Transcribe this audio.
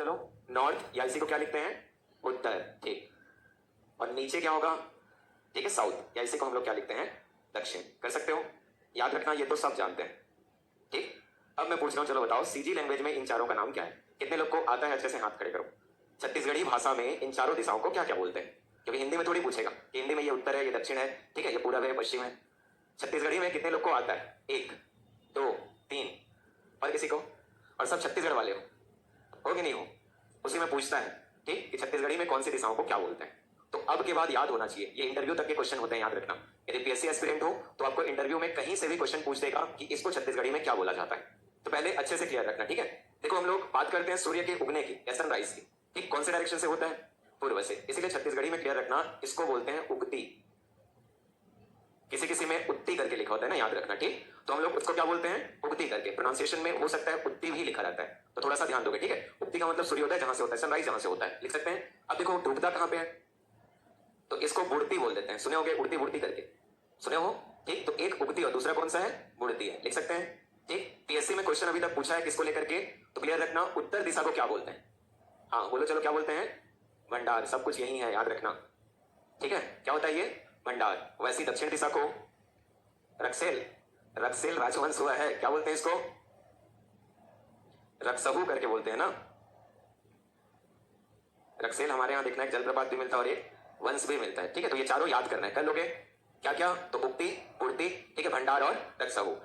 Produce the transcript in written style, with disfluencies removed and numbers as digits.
चलो, नॉर्थ या इसी को क्या लिखते हैं, उत्तर, ठीक। और नीचे क्या होगा, ठीक है, साउथ या इसी को हम लोग क्या लिखते हैं, दक्षिण। कर सकते हो, याद रखना ये तो सब जानते हैं, ठीक। अब मैं पूछ रहा हूँ, चलो बताओ सीजी लैंग्वेज में इन चारों का नाम क्या है। कितने लोग को आता है, अच्छे से हाथ खड़े करो। छत्तीसगढ़ी भाषा में इन चारों दिशाओं को क्या क्या बोलते हैं, क्योंकि हिंदी में थोड़ी पूछेगा कि हिंदी में ये उत्तर है, ये दक्षिण है, ठीक है, ये पूरब है, पश्चिम है। छत्तीसगढ़ी में कितने लोग को आता है, 1 2 3, और किसी को, और सब छत्तीसगढ़ वाले हो कि नहीं हो, उसी में पूछता है, ठीक, कि छत्तीसगढ़ी में कौन सी दिशाओं को क्या बोलते हैं। तो अब के बाद याद होना चाहिए, ये इंटरव्यू तक के क्वेश्चन होते हैं, याद रखना। यदि पीएससी एस्पिरेंट हो तो आपको इंटरव्यू में कहीं से भी क्वेश्चन पूछ देगा कि इसको छत्तीसगढ़ी में क्या बोला जाता है। तो पहले अच्छे से क्लियर रखना, ठीक है। देखो हम लोग बात करते हैं सूर्य के उगने की या सनराइज की, ठीक, कौन से डायरेक्शन से होता है, पूर्व से, इसीलिए छत्तीसगढ़ी में क्लियर रखना, इसको बोलते हैं उगती। किसी किसी में उत्ती करके लिखा होता है ना, याद रखना, ठीक। तो हम लोग उसको क्या बोलते हैं, उगती करके। प्रोनाउंसिएशन में हो सकता है उत्ती भी लिखा रहता है, तो थोड़ा सा ध्यान दोगे, ठीक है। उगती का मतलब सूर्योदय जहां से होता है, सनराइज जहां से होता है, लिख सकते हैं। अब देखो डूबता कहां पे है, तो इसको बुड़ती बोल देते हैं, सुने होगे, उड़ती बुड़ती करके, सुने हो, ठीक। तो एक उगती और दूसरा कौन सा है, बुड़ती है, लिख सकते हैं, ठीक। पीएससी में क्वेश्चन अभी तक पूछा है किसको लेकर के, तो क्लियर रखना, उत्तर दिशा को क्या बोलते हैं। हाँ बोलो, चलो क्या बोलते हैं, भंडार, सब कुछ यही है, याद रखना, ठीक है। क्या होता है ये, भंडार। वैसी दक्षिण दिशा को रक्सेल, रक्सेल राजवंश हुआ है, क्या बोलते हैं इसको, रक्सहू करके बोलते हैं ना। रक्सेल हमारे यहाँ देखना, एक जलप्रपात भी मिलता है और एक वंश भी मिलता है, ठीक है। तो ये चारों याद करना है, कर लोगे क्या क्या, तो उक्ति, पूर्ति, ठीक है, भंडार और रक्सहू।